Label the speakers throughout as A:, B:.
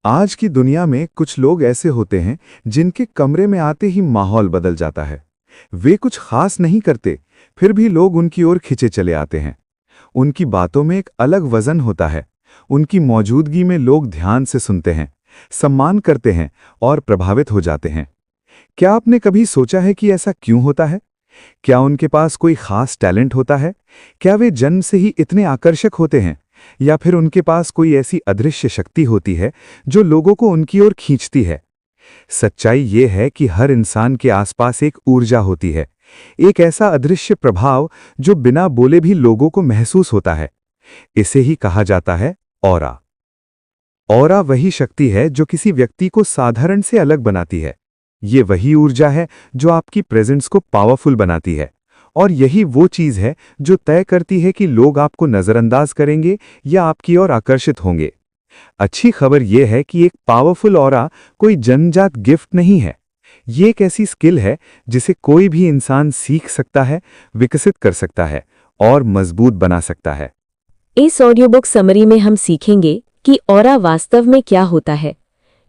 A: आज की दुनिया में कुछ लोग ऐसे होते हैं जिनके कमरे में आते ही माहौल बदल जाता है। वे कुछ खास नहीं करते, फिर भी लोग उनकी ओर खिंचे चले आते हैं। उनकी बातों में एक अलग वजन होता है। उनकी मौजूदगी में लोग ध्यान से सुनते हैं, सम्मान करते हैं और प्रभावित हो जाते हैं। क्या आपने कभी सोचा है कि ऐसा क्यों होता है? क्या उनके पास कोई खास टैलेंट होता है? क्या वे जन्म से ही इतने आकर्षक होते हैं, या फिर उनके पास कोई ऐसी अदृश्य शक्ति होती है जो लोगों को उनकी ओर खींचती है? सच्चाई ये है कि हर इंसान के आसपास एक ऊर्जा होती है, एक ऐसा अदृश्य प्रभाव जो बिना बोले भी लोगों को महसूस होता है। इसे ही कहा जाता है ऑरा। ऑरा वही शक्ति है जो किसी व्यक्ति को साधारण से अलग बनाती है। ये वही ऊर्जा है जो आपकी प्रेजेंस को पावरफुल बनाती है, और यही वो चीज है जो तय करती है कि लोग आपको नजरअंदाज करेंगे या आपकी ओर आकर्षित होंगे। अच्छी खबर यह है कि एक पावरफुल ऑरा कोई जन्मजात गिफ्ट नहीं है। ये एक ऐसी स्किल है जिसे कोई भी इंसान सीख सकता है, विकसित कर सकता है और मजबूत बना सकता है।
B: इस ऑडियो बुक समरी में हम सीखेंगे कि ऑरा वास्तव में क्या होता है,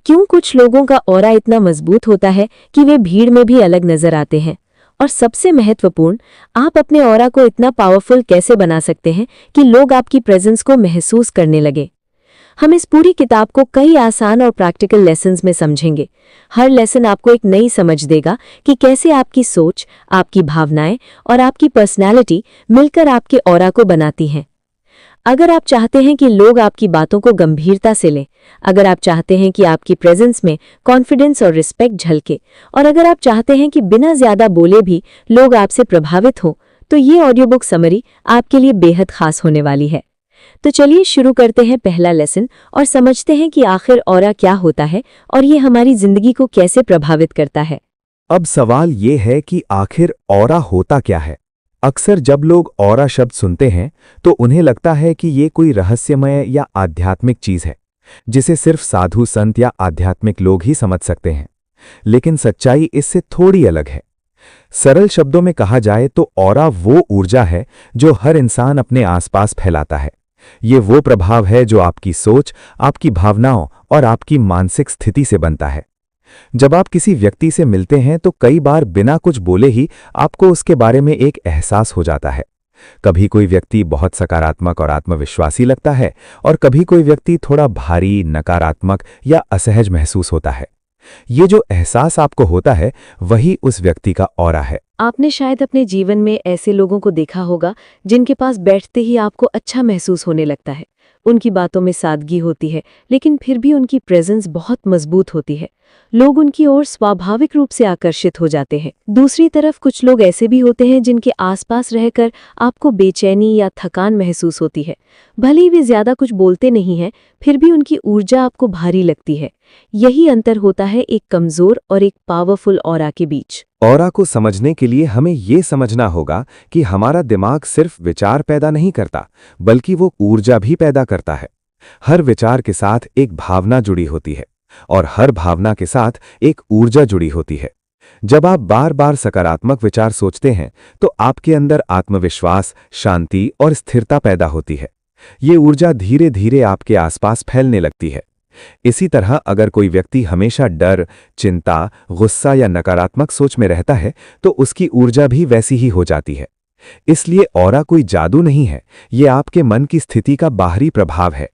B: क्यों कुछ लोगों का ऑरा इतना मजबूत होता है कि वे भीड़ में भी अलग नजर आते हैं, और सबसे महत्वपूर्ण, आप अपने ऑरा को इतना पावरफुल कैसे बना सकते हैं कि लोग आपकी प्रेजेंस को महसूस करने लगे। हम इस पूरी किताब को कई आसान और प्रैक्टिकल लेसन्स में समझेंगे। हर लेसन आपको एक नई समझ देगा कि कैसे आपकी सोच, आपकी भावनाएं और आपकी पर्सनैलिटी मिलकर आपके ऑरा को बनाती हैं। अगर आप चाहते हैं कि लोग आपकी बातों को गंभीरता से लें, अगर आप चाहते हैं कि आपकी प्रेजेंस में कॉन्फिडेंस और रिस्पेक्ट झलके, और अगर आप चाहते हैं कि बिना ज्यादा बोले भी लोग आपसे प्रभावित हों, तो ये ऑडियो बुक समरी आपके लिए बेहद खास होने वाली है। तो चलिए शुरू करते हैं पहला लेसन और समझते हैं कि आखिर ऑरा क्या होता है और ये हमारी जिंदगी को कैसे प्रभावित करता है।
C: अब सवाल ये है कि आखिर ऑरा होता क्या है। अक्सर जब लोग ऑरा शब्द सुनते हैं तो उन्हें लगता है कि ये कोई रहस्यमय या आध्यात्मिक चीज है जिसे सिर्फ साधु संत या आध्यात्मिक लोग ही समझ सकते हैं। लेकिन सच्चाई इससे थोड़ी अलग है। सरल शब्दों में कहा जाए तो ऑरा वो ऊर्जा है जो हर इंसान अपने आसपास फैलाता है। ये वो प्रभाव है जो आपकी सोच, आपकी भावनाओं और आपकी मानसिक स्थिति से बनता है। जब आप किसी व्यक्ति से मिलते हैं तो कई बार बिना कुछ बोले ही आपको उसके बारे में एक एहसास हो जाता है। कभी कोई व्यक्ति बहुत सकारात्मक और आत्मविश्वासी लगता है, और कभी कोई व्यक्ति थोड़ा भारी, नकारात्मक या असहज महसूस होता है। ये जो एहसास आपको होता है वही उस व्यक्ति का ऑरा है।
B: आपने शायद अपने जीवन में ऐसे लोगों को देखा होगा जिनके पास बैठते ही आपको अच्छा महसूस होने लगता है। उनकी बातों में सादगी होती है, लेकिन फिर भी उनकी प्रेजेंस बहुत मजबूत होती है। लोग उनकी ओर स्वाभाविक रूप से आकर्षित हो जाते हैं। दूसरी तरफ कुछ लोग ऐसे भी होते हैं जिनके आसपास रहकर आपको बेचैनी या थकान महसूस होती है। भले ही वे ज्यादा कुछ बोलते नहीं हैं, फिर भी उनकी ऊर्जा आपको भारी लगती है। यही अंतर होता है एक कमजोर और एक पावरफुल ऑरा के बीच।
C: ऑरा को समझने के लिए हमें ये समझना होगा कि हमारा दिमाग सिर्फ विचार पैदा नहीं करता, बल्कि वो ऊर्जा भी पैदा करता है। हर विचार के साथ एक भावना जुड़ी होती है, और हर भावना के साथ एक ऊर्जा जुड़ी होती है। जब आप बार बार सकारात्मक विचार सोचते हैं तो आपके अंदर आत्मविश्वास, शांति और स्थिरता पैदा होती है। ये ऊर्जा धीरे धीरे आपके आसपास फैलने लगती है। इसी तरह अगर कोई व्यक्ति हमेशा डर, चिंता, गुस्सा या नकारात्मक सोच में रहता है तो उसकी ऊर्जा भी वैसी ही हो जाती है। इसलिए ऑरा कोई जादू नहीं है, ये आपके मन की स्थिति का बाहरी प्रभाव है।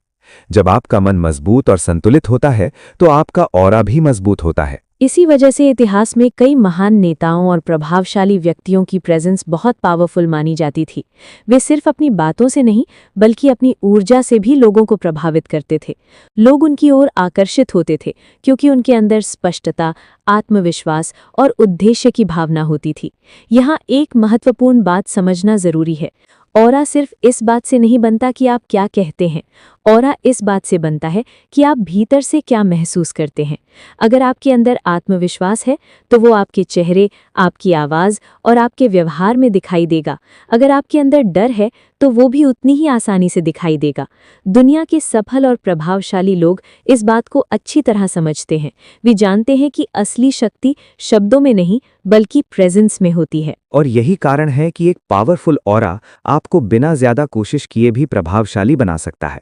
C: जब आपका मन मजबूत और संतुलित होता है तो आपका ऑरा भी मजबूत होता है।
B: इसी वजह से इतिहास में कई महान नेताओं और प्रभावशाली व्यक्तियों की प्रेजेंस बहुत पावरफुल मानी जाती थी। वे सिर्फ अपनी बातों से नहीं, बल्कि अपनी ऊर्जा से भी लोगों को प्रभावित करते थे। लोग उनकी ओर आकर्षित होते थे क्योंकि उनके अंदर स्पष्टता, आत्मविश्वास और उद्देश्य की भावना होती थी। यहाँ एक महत्वपूर्ण बात समझना जरूरी है। ऑरा सिर्फ इस बात से नहीं बनता कि आप क्या कहते हैं, ऑरा इस बात से बनता है कि आप भीतर से क्या महसूस करते हैं। अगर आपके अंदर आत्मविश्वास है तो वो आपके चेहरे, आपकी आवाज़ और आपके व्यवहार में दिखाई देगा। अगर आपके अंदर डर है तो वो भी उतनी ही आसानी से दिखाई देगा। दुनिया के सफल और प्रभावशाली लोग इस बात को अच्छी तरह समझते हैं। वे जानते हैं कि असली शक्ति शब्दों में नहीं, बल्कि प्रेजेंस में होती है।
C: और यही कारण है कि एक पावरफुल ऑरा आपको बिना ज्यादा कोशिश किए भी प्रभावशाली बना सकता है।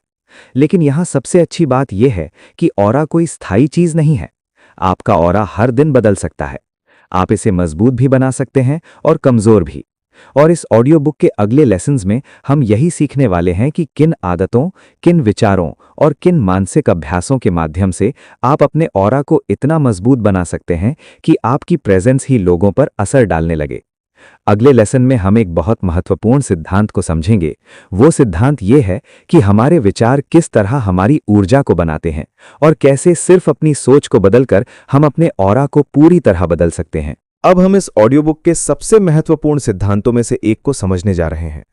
C: लेकिन यहाँ सबसे अच्छी बात यह है कि ऑरा कोई स्थायी चीज नहीं है। आपका ऑरा हर दिन बदल सकता है। आप इसे मजबूत भी बना सकते हैं और कमजोर भी। और इस ऑडियो बुक के अगले लेसन्स में हम यही सीखने वाले हैं कि किन आदतों, किन विचारों और किन मानसिक अभ्यासों के माध्यम से आप अपने ऑरा को इतना मजबूत बना सकते हैं कि आपकी प्रेजेंस ही लोगों पर असर डालने लगे। अगले लेसन में हम एक बहुत महत्वपूर्ण सिद्धांत को समझेंगे। वो सिद्धांत ये है कि हमारे विचार किस तरह हमारी ऊर्जा को बनाते हैं और कैसे सिर्फ अपनी सोच को बदलकर हम अपने ऑरा को पूरी तरह बदल सकते हैं।
D: अब हम इस ऑडियो बुक के सबसे महत्वपूर्ण सिद्धांतों में से एक को समझने जा रहे हैं।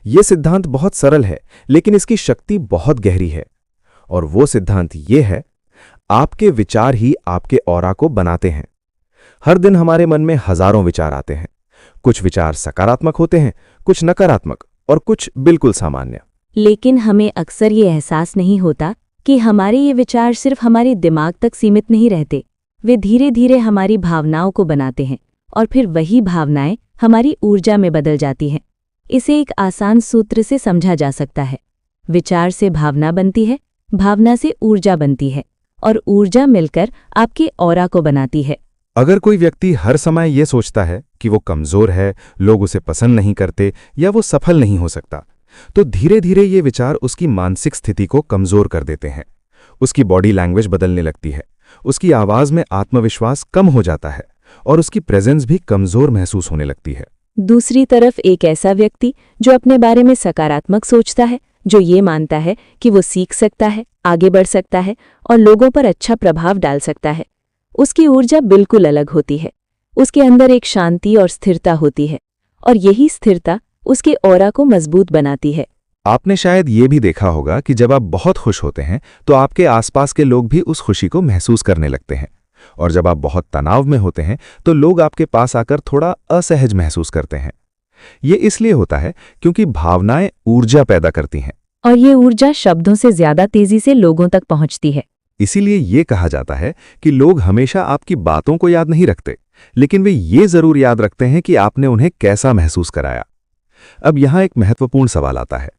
D: यह सिद्धांत बहुत सरल है, लेकिन इसकी शक्ति बहुत गहरी है। और वो सिद्धांत ये है, आपके विचार ही आपके ऑरा को बनाते हैं। हर दिन हमारे मन में हजारों विचार आते हैं। कुछ विचार सकारात्मक होते हैं, कुछ नकारात्मक और कुछ बिल्कुल सामान्य।
B: लेकिन हमें अक्सर ये एहसास नहीं होता कि हमारे ये विचार सिर्फ हमारे दिमाग तक सीमित नहीं रहते। वे धीरे धीरे हमारी भावनाओं को बनाते हैं और फिर वही भावनाएं हमारी ऊर्जा में बदल जाती हैं। इसे एक आसान सूत्र से समझा जा सकता है। विचार से भावना बनती है, भावना से ऊर्जा बनती है और ऊर्जा मिलकर आपके ऑरा को बनाती है।
D: अगर कोई व्यक्ति हर समय ये सोचता है कि वो कमजोर है, लोग उसे पसंद नहीं करते या वो सफल नहीं हो सकता, तो धीरे धीरे ये विचार उसकी मानसिक स्थिति को कमजोर कर देते हैं। उसकी बॉडी लैंग्वेज बदलने लगती है, उसकी आवाज में आत्मविश्वास कम हो जाता है और उसकी प्रेजेंस भी कमजोर महसूस होने लगती है।
B: दूसरी तरफ एक ऐसा व्यक्ति जो अपने बारे में सकारात्मक सोचता है, जो ये मानता है कि वो सीख सकता है, आगे बढ़ सकता है और लोगों पर अच्छा प्रभाव डाल सकता है, उसकी ऊर्जा बिल्कुल अलग होती है। उसके अंदर एक शांति और स्थिरता होती है और यही स्थिरता उसके ऑरा को मजबूत बनाती है।
D: आपने शायद ये भी देखा होगा कि जब आप बहुत खुश होते हैं तो आपके आसपास के लोग भी उस खुशी को महसूस करने लगते हैं, और जब आप बहुत तनाव में होते हैं तो लोग आपके पास आकर थोड़ा असहज महसूस करते हैं। ये इसलिए होता है क्योंकि भावनाएं ऊर्जा पैदा करती हैं
B: और ये ऊर्जा शब्दों से ज्यादा तेजी से लोगों तक पहुंचती है।
D: इसीलिए ये कहा जाता है कि लोग हमेशा आपकी बातों को याद नहीं रखते, लेकिन वे ये जरूर याद रखते हैं कि आपने उन्हें कैसा महसूस कराया। अब यहाँ एक महत्वपूर्ण सवाल आता है,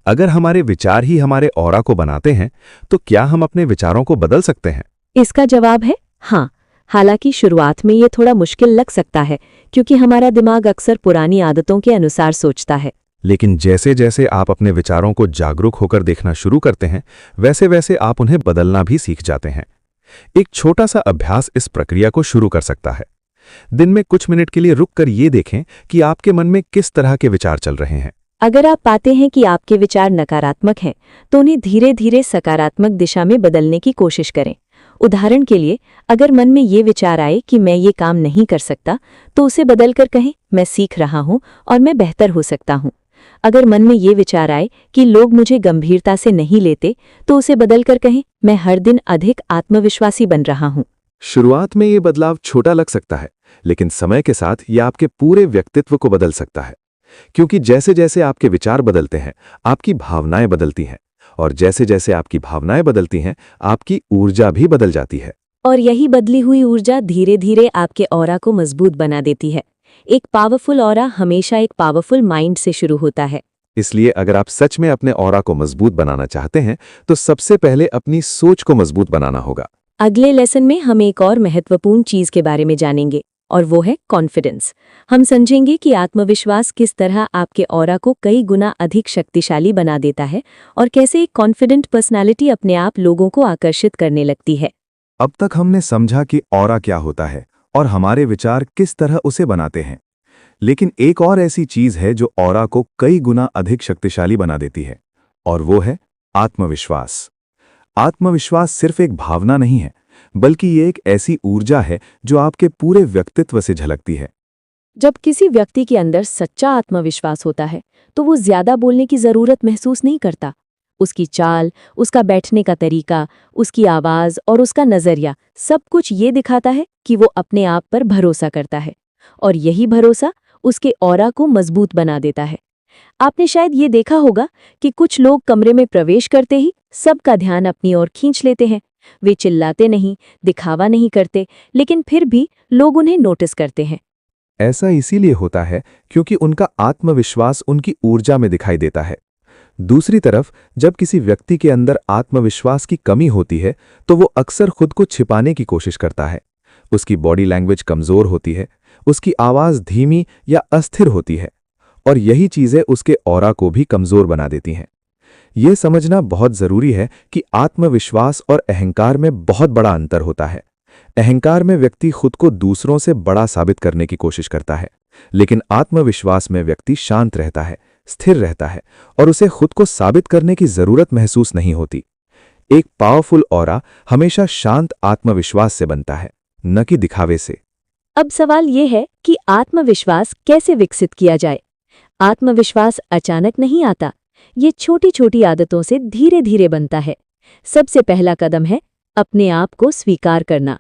D: अगर हमारे विचार ही हमारे ऑरा को बनाते हैं तो क्या हम अपने विचारों को बदल सकते हैं?
B: इसका जवाब है हाँ। हालांकि शुरुआत में ये थोड़ा मुश्किल लग सकता है क्योंकि हमारा दिमाग अक्सर पुरानी आदतों के अनुसार सोचता है।
D: लेकिन जैसे जैसे आप अपने विचारों को जागरूक होकर देखना शुरू करते हैं, वैसे वैसे आप उन्हें बदलना भी सीख जाते हैं। एक छोटा सा अभ्यास इस प्रक्रिया को शुरू कर सकता है। दिन में कुछ मिनट के लिए रुककर ये देखें कि आपके मन में किस तरह के विचार चल रहे हैं।
B: अगर आप पाते हैं कि आपके विचार नकारात्मक हैं, तो उन्हें धीरे धीरे सकारात्मक दिशा में बदलने की कोशिश करें। उदाहरण के लिए, अगर मन में ये विचार आए कि मैं ये काम नहीं कर सकता, तो उसे बदलकर कहें मैं सीख रहा हूँ और मैं बेहतर हो सकता हूँ। अगर मन में ये विचार आए कि लोग मुझे गंभीरता से नहीं लेते, तो उसे बदलकर कहें मैं हर दिन अधिक आत्मविश्वासी बन रहा हूँ।
D: शुरुआत में ये बदलाव छोटा लग सकता है, लेकिन समय के साथ ये आपके पूरे व्यक्तित्व को बदल सकता है, क्योंकि जैसे जैसे आपके विचार बदलते हैं, आपकी भावनाएं बदलती हैं, और जैसे जैसे आपकी भावनाएं बदलती हैं, आपकी ऊर्जा भी बदल जाती है।
B: और यही बदली हुई ऊर्जा धीरे धीरे आपके ऑरा को मजबूत बना देती है। एक पावरफुल ऑरा हमेशा एक पावरफुल माइंड से शुरू होता है।
D: इसलिए अगर आप सच में अपने ऑरा को मजबूत बनाना चाहते हैं, तो सबसे पहले अपनी सोच को मजबूत बनाना होगा।
B: अगले लेसन में हम एक और महत्वपूर्ण चीज के बारे में जानेंगे, और वो है कॉन्फिडेंस। हम समझेंगे कि आत्मविश्वास किस तरह आपके ऑरा को कई गुना अधिक शक्तिशाली बना देता है और कैसे एक कॉन्फिडेंट पर्सनालिटी अपने आप लोगों को आकर्षित करने लगती है।
A: अब तक हमने समझा कि ऑरा क्या होता है और हमारे विचार किस तरह उसे बनाते हैं, लेकिन एक और ऐसी चीज है जो ऑरा को कई गुना अधिक शक्तिशाली बना देती है, और वो है आत्मविश्वास। आत्मविश्वास सिर्फ एक भावना नहीं है, बल्कि ये एक ऐसी ऊर्जा है जो आपके पूरे व्यक्तित्व से झलकती है।
B: जब किसी व्यक्ति के अंदर सच्चा आत्मविश्वास होता है, तो वो ज्यादा बोलने की जरूरत महसूस नहीं करता। उसकी चाल, उसका बैठने का तरीका, उसकी आवाज और उसका नजरिया सब कुछ ये दिखाता है कि वो अपने आप पर भरोसा करता है, और यही भरोसा उसके ऑरा को मजबूत बना देता है। आपने शायद ये देखा होगा कि कुछ लोग कमरे में प्रवेश करते ही सबका ध्यान अपनी ओर खींच लेते हैं। वे चिल्लाते नहीं, दिखावा नहीं करते, लेकिन फिर भी लोग उन्हें नोटिस करते हैं।
D: ऐसा इसीलिए होता है क्योंकि उनका आत्मविश्वास उनकी ऊर्जा में दिखाई देता है।
C: दूसरी तरफ जब किसी व्यक्ति के अंदर आत्मविश्वास की कमी होती है तो वो अक्सर खुद को छिपाने की कोशिश करता है। उसकी बॉडी लैंग्वेज कमजोर होती है, उसकी आवाज धीमी या अस्थिर होती है, और यही चीजें उसके ऑरा को भी कमजोर बना देती हैं। यह समझना बहुत जरूरी है कि आत्मविश्वास और अहंकार में बहुत बड़ा अंतर होता है। अहंकार में व्यक्ति खुद को दूसरों से बड़ा साबित करने की कोशिश करता है, लेकिन आत्मविश्वास में व्यक्ति शांत रहता है, स्थिर रहता है और उसे खुद को साबित करने की जरूरत महसूस नहीं होती। एक पावरफुल ऑरा हमेशा शांत आत्मविश्वास से बनता है, न कि दिखावे से।
B: अब सवाल ये है कि आत्मविश्वास कैसे विकसित किया जाए। आत्मविश्वास अचानक नहीं आता, ये छोटी छोटी आदतों से धीरे धीरे बनता है। सबसे पहला कदम है अपने आप को स्वीकार करना।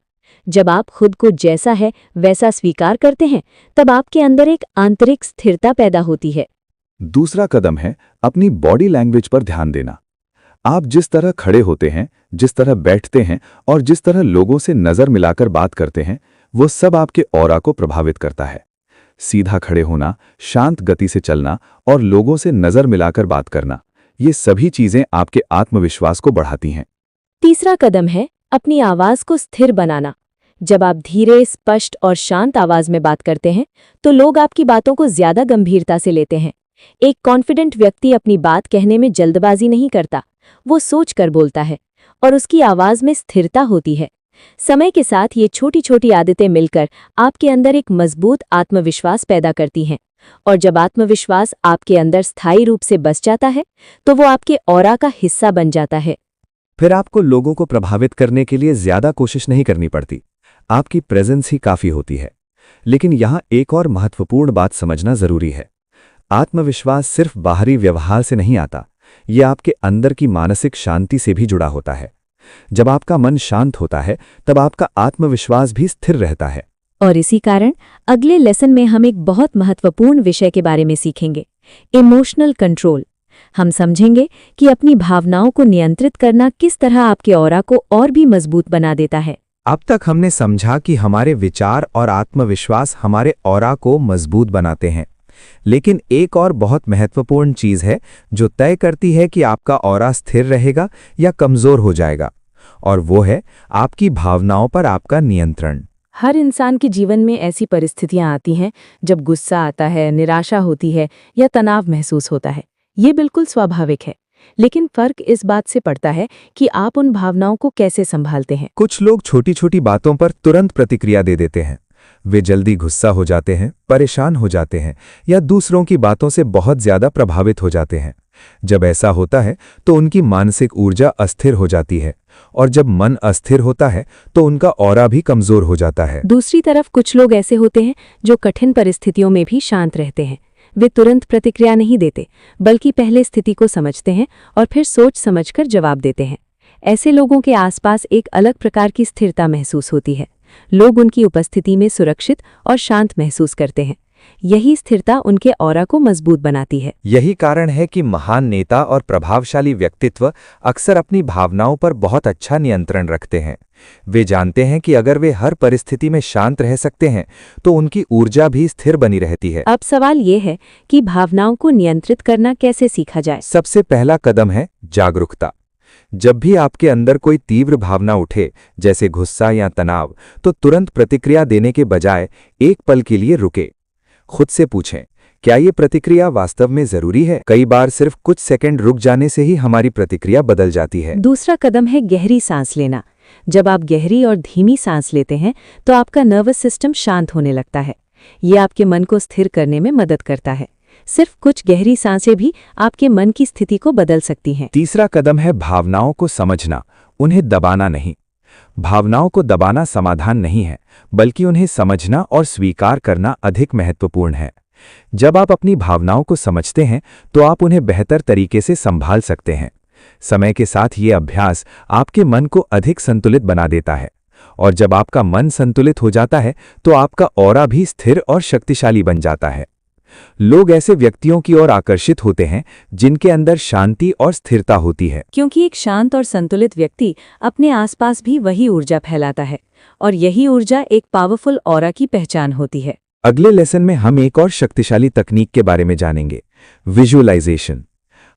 B: जब आप खुद को जैसा है वैसा स्वीकार करते हैं, तब आपके अंदर एक आंतरिक स्थिरता पैदा होती है।
A: दूसरा कदम है अपनी बॉडी लैंग्वेज पर ध्यान देना। आप जिस तरह खड़े होते हैं, जिस तरह बैठते हैं और जिस तरह लोगों से नजर मिलाकर बात करते हैं, वो सब आपके ऑरा को प्रभावित करता है। सीधा खड़े होना, शांत गति से चलना और लोगों से नजर मिलाकर बात करना, ये सभी चीजें आपके आत्मविश्वास को बढ़ाती हैं।
B: तीसरा कदम है अपनी आवाज को स्थिर बनाना। जब आप धीरे, स्पष्ट और शांत आवाज में बात करते हैं तो लोग आपकी बातों को ज्यादा गंभीरता से लेते हैं। एक कॉन्फिडेंट व्यक्ति अपनी बात कहने में जल्दबाजी नहीं करता, वो सोच कर बोलता है और उसकी आवाज में स्थिरता होती है। समय के साथ ये छोटी छोटी आदतें मिलकर आपके अंदर एक मजबूत आत्मविश्वास पैदा करती हैं, और जब आत्मविश्वास आपके अंदर स्थायी रूप से बस जाता है तो वो आपके ऑरा का हिस्सा बन जाता है।
C: फिर आपको लोगों को प्रभावित करने के लिए ज्यादा कोशिश नहीं करनी पड़ती, आपकी प्रेजेंस ही काफी होती है। लेकिन यहां एक और महत्वपूर्ण बात समझना जरूरी है। आत्मविश्वास सिर्फ बाहरी व्यवहार से नहीं आता, यह आपके अंदर की मानसिक शांति से भी जुड़ा होता है। जब आपका मन शांत होता है तब आपका आत्मविश्वास भी स्थिर रहता है।
B: और इसी कारण अगले लेसन में हम एक बहुत महत्वपूर्ण विषय के बारे में सीखेंगे, इमोशनल कंट्रोल। हम समझेंगे कि अपनी भावनाओं को नियंत्रित करना किस तरह आपके ऑरा को और भी मजबूत बना देता है।
C: अब तक हमने समझा कि हमारे विचार और आत्मविश्वास हमारे ऑरा को मजबूत बनाते हैं, लेकिन एक और बहुत महत्वपूर्ण चीज है जो तय करती है कि आपका ऑरा स्थिर रहेगा या कमजोर हो जाएगा, और वो है आपकी भावनाओं पर आपका नियंत्रण।
B: हर इंसान के जीवन में ऐसी परिस्थितियां आती हैं जब गुस्सा आता है, निराशा होती है या तनाव महसूस होता है। ये बिल्कुल स्वाभाविक है, लेकिन फर्क इस बात से पड़ता है कि आप उन भावनाओं को कैसे संभालते हैं।
C: कुछ लोग छोटी छोटी बातों पर तुरंत प्रतिक्रिया दे देते हैं। वे जल्दी गुस्सा हो जाते हैं, परेशान हो जाते हैं या दूसरों की बातों से बहुत ज्यादा प्रभावित हो जाते हैं। जब ऐसा होता है तो उनकी मानसिक ऊर्जा अस्थिर हो जाती है, और जब मन अस्थिर होता है तो उनका ऑरा भी कमजोर हो जाता है।
B: दूसरी तरफ कुछ लोग ऐसे होते हैं जो कठिन परिस्थितियों में भी शांत रहते हैं। वे तुरंत प्रतिक्रिया नहीं देते, बल्कि पहले स्थिति को समझते हैं और फिर सोच समझकर जवाब देते हैं। ऐसे लोगों के आसपास एक अलग प्रकार की स्थिरता महसूस होती है। लोग उनकी उपस्थिति में सुरक्षित और शांत महसूस करते हैं। यही स्थिरता उनके ऑरा को मजबूत बनाती है।
C: यही कारण है कि महान नेता और प्रभावशाली व्यक्तित्व अक्सर अपनी भावनाओं पर बहुत अच्छा नियंत्रण रखते हैं। वे जानते हैं कि अगर वे हर परिस्थिति में शांत रह सकते हैं तो उनकी ऊर्जा भी स्थिर बनी रहती है।
B: अब सवाल ये है कि भावनाओं को नियंत्रित करना कैसे सीखा जाए।
C: सबसे पहला कदम है जागरूकता। जब भी आपके अंदर कोई तीव्र भावना उठे, जैसे गुस्सा या तनाव, तो तुरंत प्रतिक्रिया देने के बजाय एक पल के लिए रुके। खुद से पूछें, क्या ये प्रतिक्रिया वास्तव में जरूरी है? कई बार सिर्फ कुछ सेकंड रुक जाने से ही हमारी प्रतिक्रिया बदल जाती है।
B: दूसरा कदम है गहरी सांस लेना। जब आप गहरी और धीमी सांस लेते हैं तो आपका नर्वस सिस्टम शांत होने लगता है। ये आपके मन को स्थिर करने में मदद करता है। सिर्फ कुछ गहरी सांसें भी आपके मन की स्थिति को बदल सकती हैं।
C: तीसरा कदम है भावनाओं को समझना, उन्हें दबाना नहीं। भावनाओं को दबाना समाधान नहीं है, बल्कि उन्हें समझना और स्वीकार करना अधिक महत्वपूर्ण है। जब आप अपनी भावनाओं को समझते हैं तो आप उन्हें बेहतर तरीके से संभाल सकते हैं। समय के साथ ये अभ्यास आपके मन को अधिक संतुलित बना देता है, और जब आपका मन संतुलित हो जाता है तो आपका ऑरा भी स्थिर और शक्तिशाली बन जाता है। लोग ऐसे व्यक्तियों की ओर आकर्षित होते हैं जिनके अंदर शांति और स्थिरता होती है,
B: क्योंकि एक शांत और संतुलित व्यक्ति अपने आसपास भी वही ऊर्जा फैलाता है, और यही ऊर्जा एक पावरफुल ऑरा की पहचान होती है।
C: अगले लेसन में हम एक और शक्तिशाली तकनीक के बारे में जानेंगे, विजुअलाइजेशन।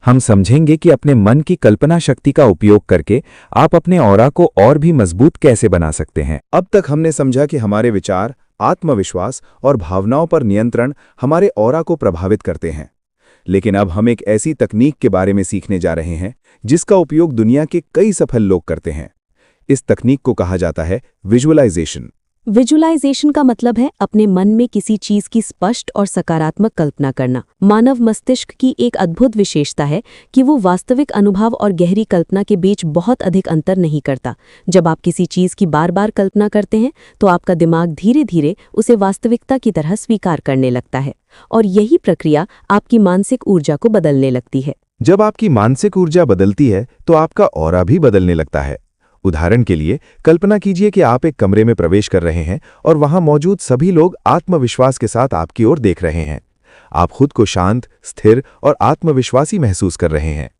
C: हम समझेंगे कि अपने मन की कल्पना शक्ति का उपयोग करके आप अपने ऑरा को और भी मजबूत कैसे बना सकते हैं।
D: अब तक हमने समझा कि हमारे विचार, आत्मविश्वास और भावनाओं पर नियंत्रण हमारे ऑरा को प्रभावित करते हैं। लेकिन अब हम एक ऐसी तकनीक के बारे में सीखने जा रहे हैं जिसका उपयोग दुनिया के कई सफल लोग करते हैं। इस तकनीक को कहा जाता है विजुअलाइजेशन।
B: विजुअलाइजेशन का मतलब है अपने मन में किसी चीज की स्पष्ट और सकारात्मक कल्पना करना। मानव मस्तिष्क की एक अद्भुत विशेषता है कि वो वास्तविक अनुभव और गहरी कल्पना के बीच बहुत अधिक अंतर नहीं करता। जब आप किसी चीज की बार बार कल्पना करते हैं तो आपका दिमाग धीरे धीरे उसे वास्तविकता की तरह स्वीकार करने लगता है, और यही प्रक्रिया आपकी मानसिक ऊर्जा को बदलने लगती है।
D: जब आपकी मानसिक ऊर्जा बदलती है तो आपका ऑरा भी बदलने लगता है। उदाहरण के लिए कल्पना कीजिए कि आप एक कमरे में प्रवेश कर रहे हैं और वहां मौजूद सभी लोग आत्मविश्वास के साथ आपकी ओर देख रहे हैं। आप खुद को शांत, स्थिर और आत्मविश्वासी महसूस कर रहे हैं।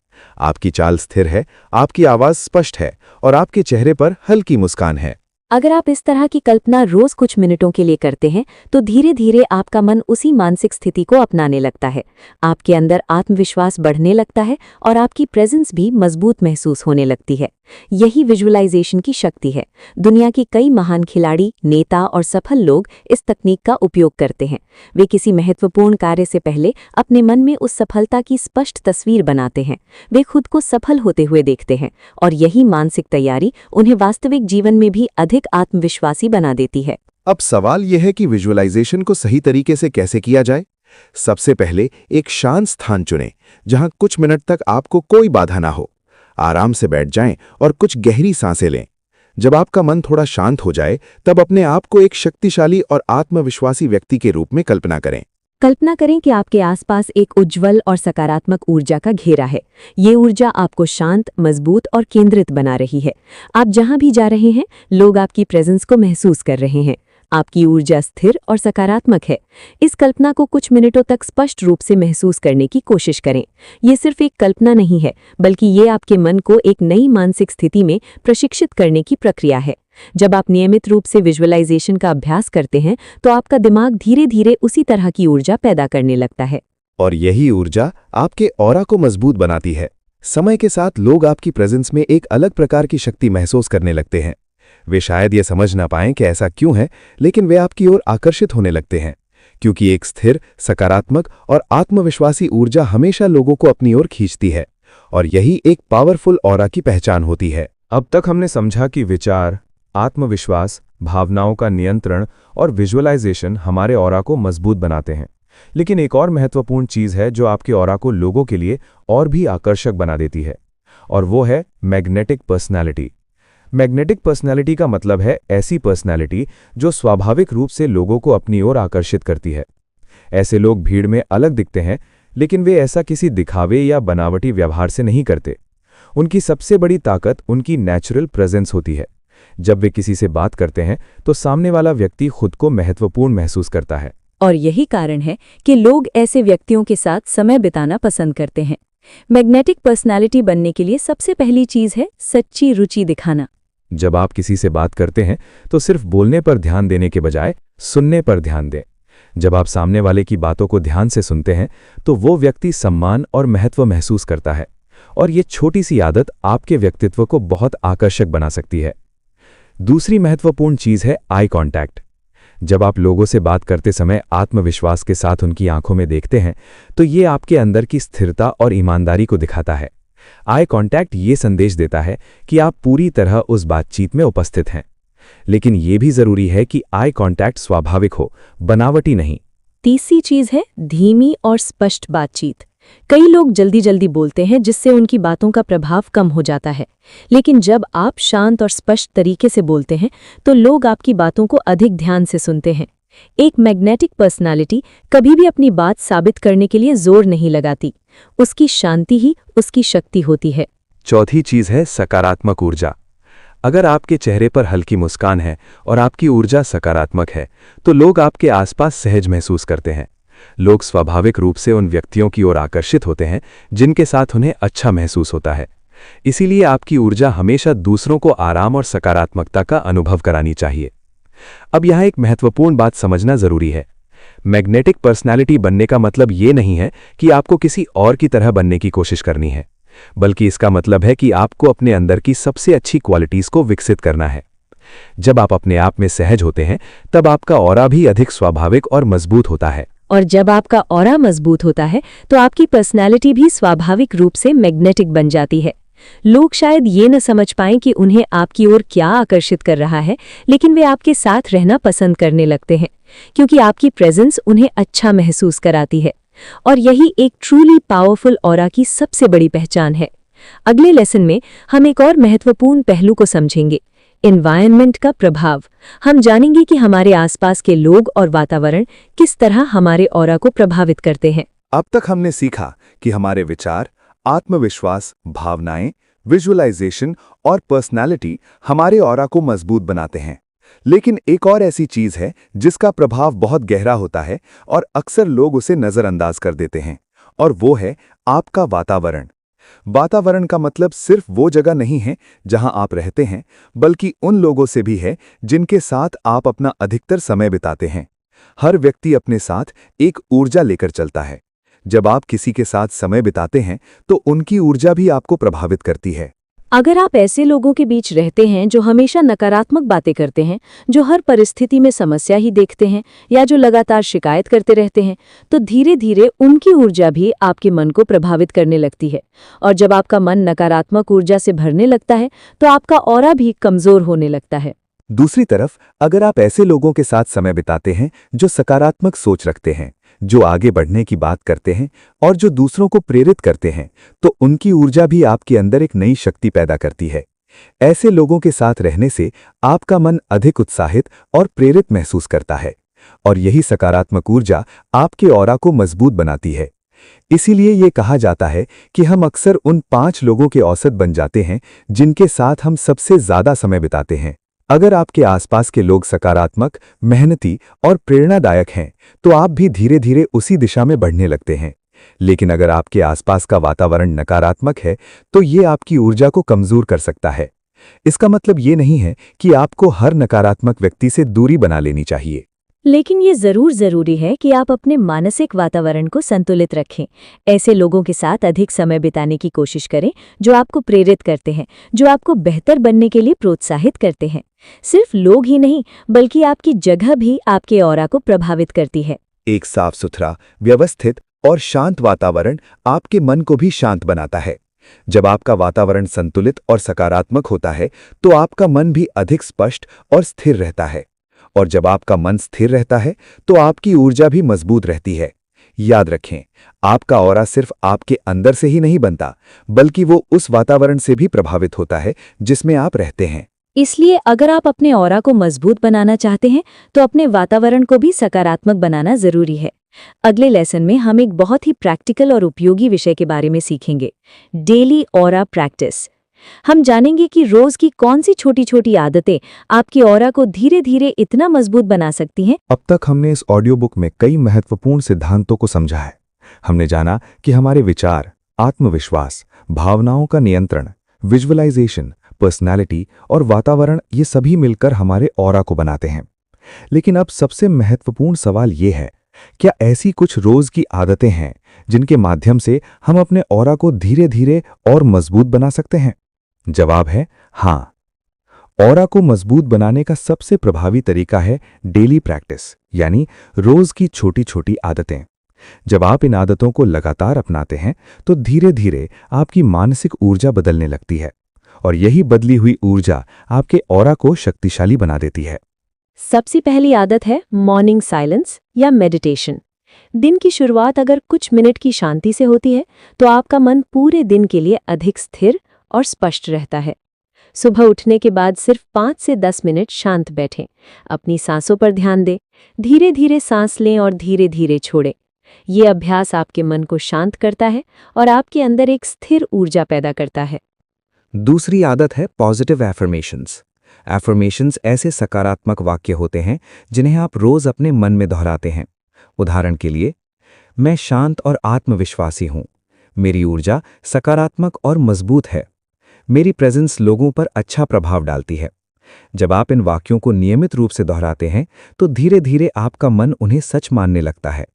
D: आपकी चाल स्थिर है, आपकी आवाज स्पष्ट है और आपके चेहरे पर हल्की मुस्कान है।
B: अगर आप इस तरह की कल्पना रोज कुछ मिनटों के लिए करते हैं तो धीरे धीरे आपका मन उसी मानसिक स्थिति को अपनाने लगता है। आपके अंदर आत्मविश्वास बढ़ने लगता है और आपकी प्रेजेंस भी मजबूत महसूस होने लगती है। यही विजुअलाइजेशन की शक्ति है। दुनिया के कई महान खिलाड़ी, नेता और सफल लोग इस तकनीक का उपयोग करते हैं। वे किसी महत्वपूर्ण कार्य से पहले अपने मन में उस सफलता की स्पष्ट तस्वीर बनाते हैं। वे खुद को सफल होते हुए देखते हैं और यही मानसिक तैयारी उन्हें वास्तविक जीवन में भी अधिक आत्मविश्वासी बना देती है।
D: अब सवाल यह है कि विजुअलाइजेशन को सही तरीके से कैसे किया जाए। सबसे पहले एक शांत स्थान चुनें जहां कुछ मिनट तक आपको कोई बाधा ना हो। आराम से बैठ जाएं और कुछ गहरी सांसें लें। जब आपका मन थोड़ा शांत हो जाए तब अपने आप को एक शक्तिशाली और आत्मविश्वासी व्यक्ति के रूप में कल्पना करें।
B: कल्पना करें कि आपके आसपास एक उज्ज्वल और सकारात्मक ऊर्जा का घेरा है। ये ऊर्जा आपको शांत, मजबूत और केंद्रित बना रही है। आप जहां भी जा रहे हैं, लोग आपकी प्रेजेंस को महसूस कर रहे हैं। आपकी ऊर्जा स्थिर और सकारात्मक है। इस कल्पना को कुछ मिनटों तक स्पष्ट रूप से महसूस करने की कोशिश करें। ये सिर्फ एक कल्पना नहीं है, बल्कि ये आपके मन को एक नई मानसिक स्थिति में प्रशिक्षित करने की प्रक्रिया है। जब आप नियमित रूप से विजुअलाइजेशन का अभ्यास करते हैं तो आपका दिमाग धीरे धीरे उसी तरह की ऊर्जा पैदा करने लगता है,
D: और यही ऊर्जा आपके ऑरा को मजबूत बनाती है। समय के साथ लोग आपकी प्रेजेंस में एक अलग प्रकार की शक्ति महसूस करने लगते हैं। वे शायद ये समझ ना पाएं कि ऐसा क्यों है, लेकिन वे आपकी ओर आकर्षित होने लगते हैं, क्योंकि एक स्थिर, सकारात्मक और आत्मविश्वासी ऊर्जा हमेशा लोगों को अपनी ओर खींचती है, और यही एक पावरफुल ऑरा की पहचान होती है। अब तक हमने समझा कि विचार, आत्मविश्वास, भावनाओं का नियंत्रण और विजुअलाइजेशन हमारे ऑरा को मजबूत बनाते हैं। लेकिन एक और महत्वपूर्ण चीज है जो आपके ऑरा को लोगों के लिए और भी आकर्षक बना देती है, और वो है मैग्नेटिक पर्सनैलिटी। मैग्नेटिक पर्सनैलिटी का मतलब है ऐसी पर्सनैलिटी जो स्वाभाविक रूप से लोगों को अपनी ओर आकर्षित करती है। ऐसे लोग भीड़ में अलग दिखते हैं, लेकिन वे ऐसा किसी दिखावे या बनावटी व्यवहार से नहीं करते। उनकी सबसे बड़ी ताकत उनकी नेचुरल प्रेजेंस होती है। जब वे किसी से बात करते हैं तो सामने वाला व्यक्ति खुद को महत्वपूर्ण महसूस करता है।
B: और यही कारण है कि लोग ऐसे व्यक्तियों के साथ समय बिताना पसंद करते हैं। मैग्नेटिक पर्सनैलिटी बनने के लिए सबसे पहली चीज है सच्ची रुचि दिखाना।
D: जब आप किसी से बात करते हैं तो सिर्फ बोलने पर ध्यान देने के बजाय सुनने पर ध्यान दें। जब आप सामने वाले की बातों को ध्यान से सुनते हैं तो वो व्यक्ति सम्मान और महत्व महसूस करता है, और ये छोटी सी आदत आपके व्यक्तित्व को बहुत आकर्षक बना सकती है। दूसरी महत्वपूर्ण चीज है आई कांटेक्ट। जब आप लोगों से बात करते समय आत्मविश्वास के साथ उनकी आंखों में देखते हैं तो ये आपके अंदर की स्थिरता और ईमानदारी को दिखाता है। आई कांटेक्ट ये संदेश देता है कि आप पूरी तरह उस बातचीत में उपस्थित हैं। लेकिन ये भी जरूरी है कि आई कांटेक्ट स्वाभाविक हो, बनावटी नहीं।
B: तीसरी चीज है धीमी और स्पष्ट बातचीत। कई लोग जल्दी जल्दी बोलते हैं जिससे उनकी बातों का प्रभाव कम हो जाता है, लेकिन जब आप शांत और स्पष्ट तरीके से बोलते हैं तो लोग आपकी बातों को अधिक ध्यान से सुनते हैं। एक मैग्नेटिक पर्सनालिटी कभी भी अपनी बात साबित करने के लिए जोर नहीं लगाती। उसकी शांति ही उसकी शक्ति होती है।
C: चौथी चीज है सकारात्मक ऊर्जा। अगर आपके चेहरे पर हल्की मुस्कान है और आपकी ऊर्जा सकारात्मक है तो लोग आपके आसपास सहज महसूस करते हैं। लोग स्वाभाविक रूप से उन व्यक्तियों की ओर आकर्षित होते हैं जिनके साथ उन्हें अच्छा महसूस होता है। इसीलिए आपकी ऊर्जा हमेशा दूसरों को आराम और सकारात्मकता का अनुभव करानी चाहिए। अब यहाँ एक महत्वपूर्ण बात समझना जरूरी है। मैग्नेटिक पर्सनालिटी बनने का मतलब ये नहीं है कि आपको किसी और की तरह बनने की कोशिश करनी है, बल्कि इसका मतलब है कि आपको अपने अंदर की सबसे अच्छी क्वालिटीज को विकसित करना है। जब आप अपने आप में सहज होते हैं, तब आपका ऑरा भी अधिक स्वाभाविक और मजबूत होता है।
B: और जब आपका ऑरा मजबूत होता है तो आपकी पर्सनैलिटी भी स्वाभाविक रूप से मैग्नेटिक बन जाती है। लोग शायद ये न समझ पाएं कि उन्हें आपकी ओर क्या आकर्षित कर रहा है, लेकिन वे आपके साथ रहना पसंद करने लगते हैं, क्योंकि आपकी प्रेजेंस उन्हें अच्छा महसूस कराती है। और यही एक ट्रूली पावरफुल ऑरा की सबसे बड़ी पहचान है। अगले लेसन में हम एक और महत्वपूर्ण पहलू को समझेंगे, एनवायरनमेंट का प्रभाव। हम जानेंगे कि हमारे आसपास के लोग और वातावरण किस तरह हमारे ऑरा को प्रभावित करते हैं।
A: अब तक हमने सीखा कि हमारे विचार, आत्मविश्वास, भावनाएं, विजुअलाइजेशन और पर्सनालिटी हमारे ऑरा को मजबूत बनाते हैं। लेकिन एक और ऐसी चीज है जिसका प्रभाव बहुत गहरा होता है और अक्सर लोग उसे नजरअंदाज कर देते हैं, और वो है आपका वातावरण। वातावरण का मतलब सिर्फ वो जगह नहीं है जहां आप रहते हैं, बल्कि उन लोगों से भी है जिनके साथ आप अपना अधिकतर समय बिताते हैं। हर व्यक्ति अपने साथ एक ऊर्जा लेकर चलता है। जब आप किसी के साथ समय बिताते हैं तो उनकी ऊर्जा भी आपको प्रभावित करती है।
B: अगर आप ऐसे लोगों के बीच रहते हैं जो हमेशा नकारात्मक बातें करते हैं, जो हर परिस्थिति में समस्या ही देखते हैं, या जो लगातार शिकायत करते रहते हैं, तो धीरे धीरे उनकी ऊर्जा भी आपके मन को प्रभावित करने लगती है। और जब आपका मन नकारात्मक ऊर्जा से भरने लगता है तो आपका ऑरा भी कमजोर होने लगता है।
A: दूसरी तरफ, अगर आप ऐसे लोगों के साथ समय बिताते हैं जो सकारात्मक सोच रखते हैं, जो आगे बढ़ने की बात करते हैं और जो दूसरों को प्रेरित करते हैं, तो उनकी ऊर्जा भी आपके अंदर एक नई शक्ति पैदा करती है। ऐसे लोगों के साथ रहने से आपका मन अधिक उत्साहित और प्रेरित महसूस करता है, और यही सकारात्मक ऊर्जा आपके ऑरा को मजबूत बनाती है। इसीलिए ये कहा जाता है कि हम अक्सर उन 5 लोगों के औसत बन जाते हैं जिनके साथ हम सबसे ज्यादा समय बिताते हैं। अगर आपके आसपास के लोग सकारात्मक, मेहनती और प्रेरणादायक हैं, तो आप भी धीरे धीरे उसी दिशा में बढ़ने लगते हैं। लेकिन अगर आपके आसपास का वातावरण नकारात्मक है, तो ये आपकी ऊर्जा को कमजोर कर सकता है। इसका मतलब ये नहीं है कि आपको हर नकारात्मक व्यक्ति से दूरी बना लेनी चाहिए,
B: लेकिन ये जरूरी है कि आप अपने मानसिक वातावरण को संतुलित रखें। ऐसे लोगों के साथ अधिक समय बिताने की कोशिश करें जो आपको प्रेरित करते हैं, जो आपको बेहतर बनने के लिए प्रोत्साहित करते हैं। सिर्फ लोग ही नहीं, बल्कि आपकी जगह भी आपके ऑरा को प्रभावित करती है।
A: एक साफ सुथरा, व्यवस्थित और शांत वातावरण आपके मन को भी शांत बनाता है। जब आपका वातावरण संतुलित और सकारात्मक होता है, तो आपका मन भी अधिक स्पष्ट और स्थिर रहता है। और जब आपका मन स्थिर रहता है, तो आपकी ऊर्जा भी मजबूत रहती है। याद रखें, आपका ऑरा सिर्फ आपके अंदर से ही नहीं बनता, बल्कि वो उस वातावरण से भी प्रभावित होता है जिसमें आप रहते हैं।
B: इसलिए अगर आप अपने ऑरा को मजबूत बनाना चाहते हैं, तो अपने वातावरण को भी सकारात्मक बनाना जरूरी है। अगले लेसन में हम एक बहुत ही प्रैक्टिकल और उपयोगी विषय के बारे में सीखेंगे, डेली ऑरा प्रैक्टिस। हम जानेंगे कि रोज की कौन सी छोटी छोटी आदतें आपकी ऑरा को धीरे धीरे इतना मजबूत बना सकती हैं।
A: अब तक हमने इस ऑडियो बुक में कई महत्वपूर्ण सिद्धांतों को समझा है। हमने जाना कि हमारे विचार, आत्मविश्वास, भावनाओं का नियंत्रण, विजुअलाइजेशन, पर्सनालिटी और वातावरण, ये सभी मिलकर हमारे ऑरा को बनाते हैं। लेकिन अब सबसे महत्वपूर्ण सवाल ये है, क्या ऐसी कुछ रोज की आदतें हैं जिनके माध्यम से हम अपने ऑरा को धीरे धीरे और मजबूत बना सकते हैं? जवाब है हाँ। ऑरा को मजबूत बनाने का सबसे प्रभावी तरीका है डेली प्रैक्टिस, यानी रोज की छोटी छोटी आदतें। जब आप इन आदतों को लगातार अपनाते हैं, तो धीरे धीरे आपकी मानसिक ऊर्जा बदलने लगती है, और यही बदली हुई ऊर्जा आपके ऑरा को शक्तिशाली बना देती है।
B: सबसे पहली आदत है मॉर्निंग साइलेंस या मेडिटेशन। दिन की शुरुआत अगर कुछ मिनट की शांति से होती है, तो आपका मन पूरे दिन के लिए अधिक स्थिर और स्पष्ट रहता है। सुबह उठने के बाद सिर्फ 5 से 10 मिनट शांत बैठें, अपनी सांसों पर ध्यान दें, धीरे धीरे सांस लें और धीरे धीरे छोड़ें। ये अभ्यास आपके मन को शांत करता है और आपके अंदर एक स्थिर ऊर्जा पैदा करता है।
D: दूसरी आदत है पॉजिटिव एफर्मेशंस। एफर्मेशंस ऐसे सकारात्मक वाक्य होते हैं जिन्हें आप रोज अपने मन में दोहराते हैं। उदाहरण के लिए, मैं शांत और आत्मविश्वासी हूं, मेरी ऊर्जा सकारात्मक और मजबूत है, मेरी प्रेजेंस लोगों पर अच्छा प्रभाव डालती है।
C: जब आप इन वाक्यों को नियमित रूप से दोहराते हैं तो धीरे धीरे आपका मन उन्हें सच मानने लगता है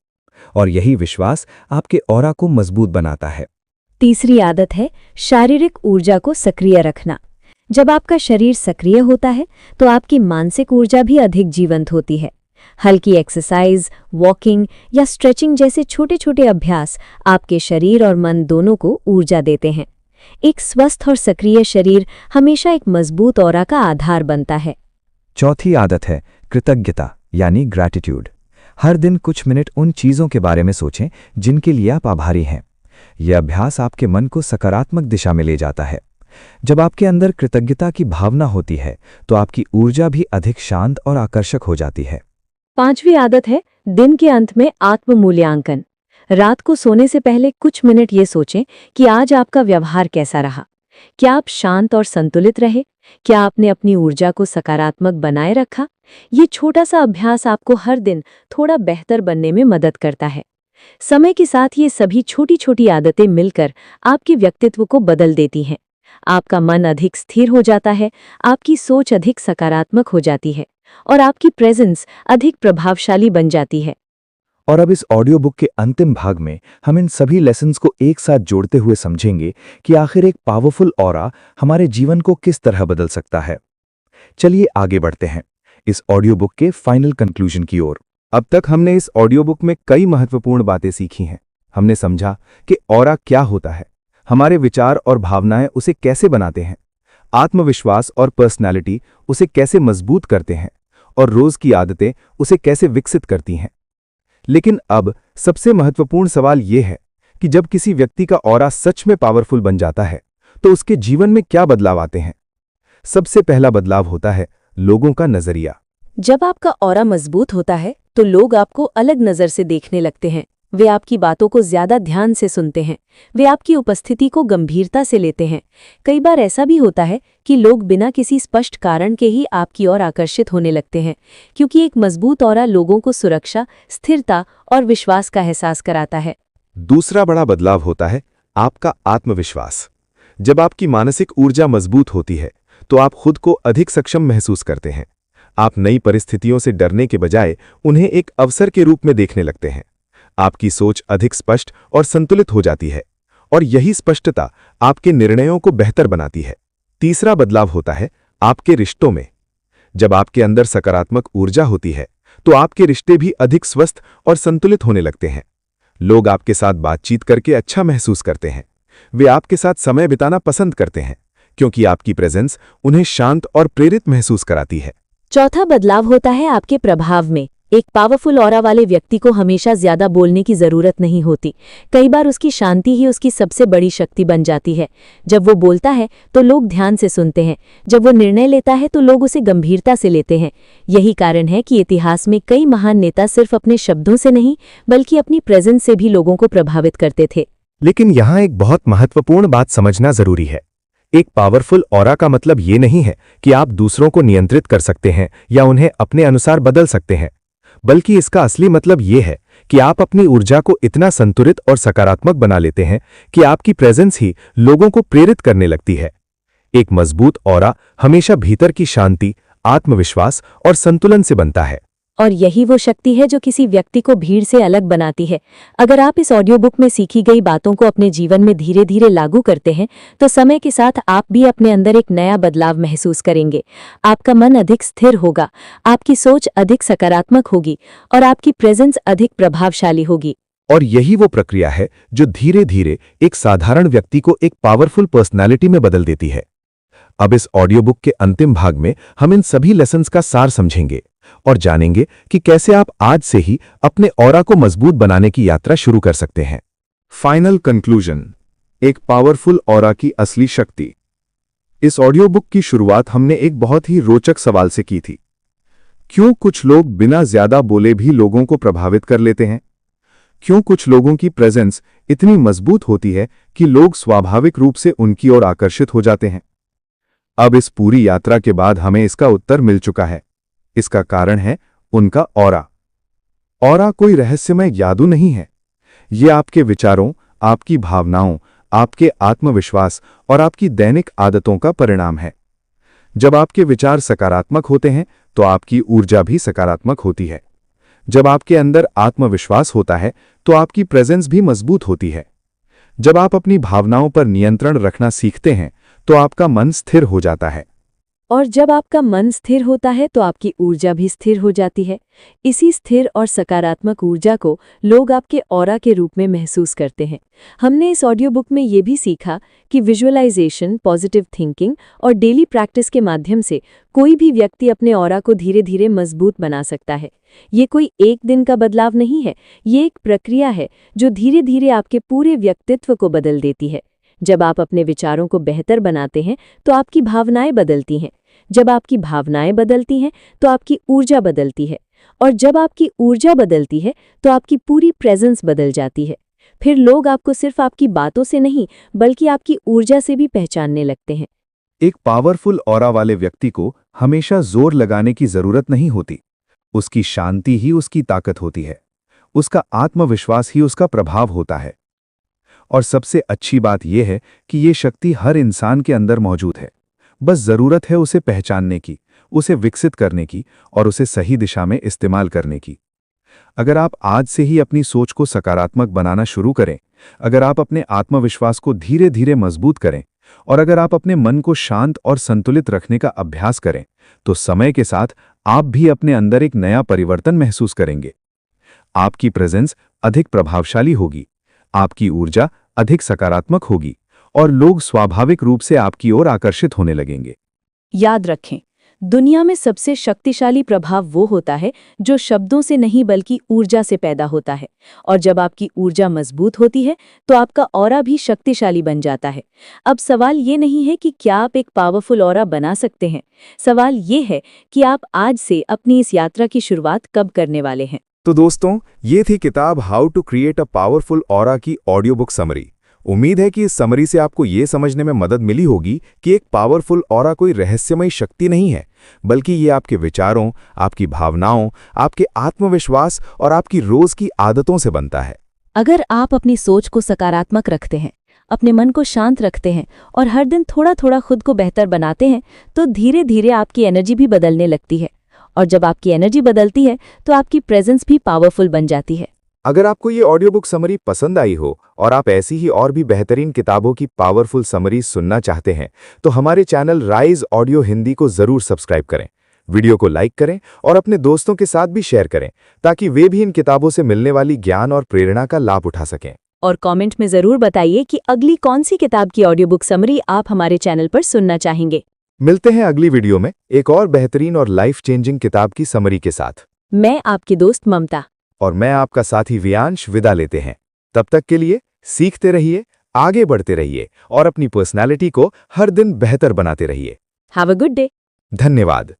C: और यही विश्वास आपके ऑरा को मजबूत बनाता है।
B: तीसरी आदत है शारीरिक ऊर्जा को सक्रिय रखना। जब आपका शरीर सक्रिय होता है तो आपकी मानसिक ऊर्जा भी अधिक जीवंत होती है। हल्की एक्सरसाइज, वॉकिंग या स्ट्रेचिंग जैसे छोटे छोटे अभ्यास आपके शरीर और मन दोनों को ऊर्जा देते हैं। एक स्वस्थ और सक्रिय शरीर हमेशा एक मजबूत ऑरा का आधार बनता है।
C: चौथी आदत है कृतज्ञता यानी ग्रैटिट्यूड। हर दिन कुछ मिनट उन चीज़ों के बारे में सोचें जिनके लिए आप आभारी हैं। यह अभ्यास आपके मन को सकारात्मक दिशा में ले जाता है। जब आपके अंदर कृतज्ञता की भावना होती है तो आपकी ऊर्जा भी अधिक शांत और आकर्षक हो जाती है।
B: पांचवी आदत है दिन के अंत में आत्म मूल्यांकन। रात को सोने से पहले कुछ मिनट ये सोचें कि आज आपका व्यवहार कैसा रहा। क्या आप शांत और संतुलित रहे? क्या आपने अपनी ऊर्जा को सकारात्मक बनाए रखा? ये छोटा सा अभ्यास आपको हर दिन थोड़ा बेहतर बनने में मदद करता है। समय के साथ ये सभी छोटी छोटी आदतें मिलकर आपके व्यक्तित्व को बदल देती हैं। आपका मन अधिक स्थिर हो जाता है, आपकी सोच अधिक सकारात्मक हो जाती है और आपकी प्रेजेंस अधिक प्रभावशाली बन जाती है।
C: और अब इस ऑडियो बुक के अंतिम भाग में हम इन सभी लेसन्स को एक साथ जोड़ते हुए समझेंगे कि आखिर एक पावरफुल ऑरा हमारे जीवन को किस तरह बदल सकता है। चलिए आगे बढ़ते हैं इस ऑडियो बुक के फाइनल कंक्लूजन की ओर। अब तक हमने इस ऑडियो बुक में कई महत्वपूर्ण बातें सीखी हैं। हमने समझा कि ऑरा क्या होता है, हमारे विचार और भावनाएं उसे कैसे बनाते हैं, आत्मविश्वास और पर्सनैलिटी उसे कैसे मजबूत करते हैं और रोज की आदतें उसे कैसे विकसित करती हैं। लेकिन अब सबसे महत्वपूर्ण सवाल यह है कि जब किसी व्यक्ति का ऑरा सच में पावरफुल बन जाता है तो उसके जीवन में क्या बदलाव आते हैं। सबसे पहला बदलाव होता है लोगों का नजरिया।
B: जब आपका ऑरा मजबूत होता है तो लोग आपको अलग नजर से देखने लगते हैं। वे आपकी बातों को ज्यादा ध्यान से सुनते हैं। वे आपकी उपस्थिति को गंभीरता से लेते हैं। कई बार ऐसा भी होता है कि लोग बिना किसी स्पष्ट कारण के ही आपकी ओर आकर्षित होने लगते हैं, क्योंकि एक मजबूत ऑरा लोगों को सुरक्षा, स्थिरता और विश्वास का एहसास कराता है।
A: दूसरा बड़ा बदलाव होता है आपका आत्मविश्वास। जब आपकी मानसिक ऊर्जा मजबूत होती है तो आप खुद को अधिक सक्षम महसूस करते हैं। आप नई परिस्थितियों से डरने के बजाय उन्हें एक अवसर के रूप में देखने लगते हैं। आपकी सोच अधिक स्पष्ट और संतुलित हो जाती है और यही स्पष्टता आपके निर्णयों को बेहतर बनाती है। तीसरा बदलाव होता है आपके रिश्तों में। जब आपके अंदर सकारात्मक ऊर्जा होती है तो आपके रिश्ते भी अधिक स्वस्थ और संतुलित होने लगते हैं। लोग आपके साथ बातचीत करके अच्छा महसूस करते हैं। वे आपके साथ समय बिताना पसंद करते हैं क्योंकि आपकी प्रेजेंस उन्हें शांत और प्रेरित महसूस कराती है।
B: चौथा बदलाव होता है आपके प्रभाव में। एक पावरफुल ऑरा वाले व्यक्ति को हमेशा ज्यादा बोलने की जरूरत नहीं होती। कई बार उसकी शांति ही उसकी सबसे बड़ी शक्ति बन जाती है। जब वो बोलता है तो लोग ध्यान से सुनते हैं। जब वो निर्णय लेता है तो लोग उसे गंभीरता से लेते हैं। यही कारण है कि इतिहास में कई महान नेता सिर्फ अपने शब्दों से नहीं बल्कि अपनी प्रेजेंस से भी लोगों को प्रभावित करते थे।
C: लेकिन यहाँ एक बहुत महत्वपूर्ण बात समझना जरूरी है। एक पावरफुल ऑरा का मतलब ये नहीं है कि आप दूसरों को नियंत्रित कर सकते हैं या उन्हें अपने अनुसार बदल सकते हैं, बल्कि इसका असली मतलब ये है कि आप अपनी ऊर्जा को इतना संतुलित और सकारात्मक बना लेते हैं कि आपकी प्रेजेंस ही लोगों को प्रेरित करने लगती है। एक मजबूत ऑरा हमेशा भीतर की शांति, आत्मविश्वास और संतुलन से बनता है।
B: और यही वो शक्ति है जो किसी व्यक्ति को भीड़ से अलग बनाती है। अगर आप इस ऑडियो बुक में सीखी गई बातों को अपने जीवन में धीरे धीरे लागू करते हैं तो समय के साथ आप भी अपने अंदर एक नया बदलाव महसूस करेंगे। आपका मन अधिक स्थिर होगा, आपकी सोच अधिक सकारात्मक होगी और आपकी प्रेजेंस अधिक प्रभावशाली होगी।
C: और यही वो प्रक्रिया है जो धीरे धीरे एक साधारण व्यक्ति को एक पावरफुल पर्सनालिटी में बदल देती है। अब इस ऑडियो बुक के अंतिम भाग में हम इन सभी लेसन्स का सार समझेंगे और जानेंगे कि कैसे आप आज से ही अपने ऑरा को मजबूत बनाने की यात्रा शुरू कर सकते हैं।
A: फाइनल कंक्लूजन, एक पावरफुल ऑरा की असली शक्ति। इस ऑडियो बुक की शुरुआत हमने एक बहुत ही रोचक सवाल से की थी। क्यों कुछ लोग बिना ज्यादा बोले भी लोगों को प्रभावित कर लेते हैं? क्यों कुछ लोगों की प्रेजेंस इतनी मजबूत होती है कि लोग स्वाभाविक रूप से उनकी ओर आकर्षित हो जाते हैं? अब इस पूरी यात्रा के बाद हमें इसका उत्तर मिल चुका है। इसका कारण है उनका ऑरा। ऑरा कोई रहस्यमय जादू नहीं है। ये आपके विचारों, आपकी भावनाओं, आपके आत्मविश्वास और आपकी दैनिक आदतों का परिणाम है। जब आपके विचार सकारात्मक होते हैं तो आपकी ऊर्जा भी सकारात्मक होती है। जब आपके अंदर आत्मविश्वास होता है तो आपकी प्रेजेंस भी मजबूत होती है। जब आप अपनी भावनाओं पर नियंत्रण रखना सीखते हैं तो आपका मन स्थिर हो जाता है।
B: और जब आपका मन स्थिर होता है तो आपकी ऊर्जा भी स्थिर हो जाती है। इसी स्थिर और सकारात्मक ऊर्जा को लोग आपके ऑरा के रूप में महसूस करते हैं। हमने इस ऑडियो बुक में ये भी सीखा कि विजुअलाइजेशन, पॉजिटिव थिंकिंग और डेली प्रैक्टिस के माध्यम से कोई भी व्यक्ति अपने ऑरा को धीरे धीरे मजबूत बना सकता है। ये कोई एक दिन का बदलाव नहीं है, ये एक प्रक्रिया है जो धीरे धीरे आपके पूरे व्यक्तित्व को बदल देती है। जब आप अपने विचारों को बेहतर बनाते हैं तो आपकी भावनाएं बदलती हैं। जब आपकी भावनाएं बदलती हैं तो आपकी ऊर्जा बदलती है, और जब आपकी ऊर्जा बदलती है तो आपकी पूरी प्रेजेंस बदल जाती है। फिर लोग आपको सिर्फ आपकी बातों से नहीं बल्कि आपकी ऊर्जा से भी पहचानने लगते हैं।
A: एक पावरफुल ऑरा वाले व्यक्ति को हमेशा जोर लगाने की जरूरत नहीं होती। उसकी शांति ही उसकी ताकत होती है। उसका आत्मविश्वास ही उसका प्रभाव होता है। और सबसे अच्छी बात यह है कि ये शक्ति हर इंसान के अंदर मौजूद है। बस जरूरत है उसे पहचानने की, उसे विकसित करने की और उसे सही दिशा में इस्तेमाल करने की। अगर आप आज से ही अपनी सोच को सकारात्मक बनाना शुरू करें, अगर आप अपने आत्मविश्वास को धीरे धीरे मजबूत करें और अगर आप अपने मन को शांत और संतुलित रखने का अभ्यास करें, तो समय के साथ आप भी अपने अंदर एक नया परिवर्तन महसूस करेंगे। आपकी प्रेजेंस अधिक प्रभावशाली होगी, आपकी ऊर्जा अधिक सकारात्मक होगी और लोग स्वाभाविक रूप से आपकी ओर आकर्षित होने लगेंगे।
B: याद रखें, दुनिया में सबसे शक्तिशाली प्रभाव वो होता है जो शब्दों से नहीं बल्कि ऊर्जा से पैदा होता है। और जब आपकी ऊर्जा मजबूत होती है तो आपका ऑरा भी शक्तिशाली बन जाता है। अब सवाल ये नहीं है कि क्या आप एक पावरफुल ऑरा बना सकते हैं, सवाल ये है कि आप आज से अपनी इस यात्रा की शुरुआत कब करने वाले हैं।
D: तो दोस्तों, ये थी किताब how to create a powerful aura की ऑडियो बुक समरी। उम्मीद है कि इस समरी से आपको ये समझने में मदद मिली होगी कि एक पावरफुल ऑरा कोई रहस्यमयी शक्ति नहीं है, बल्कि ये आपके विचारों, आपकी भावनाओं, आपके आत्मविश्वास और आपकी रोज की आदतों से बनता है।
B: अगर आप अपनी सोच को सकारात्मक रखते हैं, अपने मन को शांत रखते हैं और हर दिन थोड़ा थोड़ा खुद को बेहतर बनाते हैं, तो धीरे धीरे आपकी एनर्जी भी बदलने लगती है। और जब आपकी एनर्जी बदलती है तो आपकी प्रेजेंस भी पावरफुल बन जाती है।
D: अगर आपको ये ऑडियो बुक समरी पसंद आई हो और आप ऐसी ही और भी बेहतरीन किताबों की पावरफुल समरी सुनना चाहते हैं, तो हमारे चैनल राइज ऑडियो हिंदी को जरूर सब्सक्राइब करें, वीडियो को लाइक करें और अपने दोस्तों के साथ भी शेयर करें, ताकि वे भी इन किताबों से मिलने वाली ज्ञान और प्रेरणा का लाभ उठा सकें।
B: और कमेंट में जरूर बताइए कि अगली कौन सी किताब की ऑडियो बुक समरी आप हमारे चैनल पर सुनना चाहेंगे।
D: मिलते हैं अगली वीडियो में एक और बेहतरीन और लाइफ चेंजिंग किताब की समरी के साथ।
B: मैं आपकी दोस्त ममता
D: और मैं आपका साथी वियांश विदा लेते हैं। तब तक के लिए सीखते रहिए, आगे बढ़ते रहिए और अपनी पर्सनैलिटी को हर दिन बेहतर बनाते रहिए।
B: Have a good day.
D: धन्यवाद।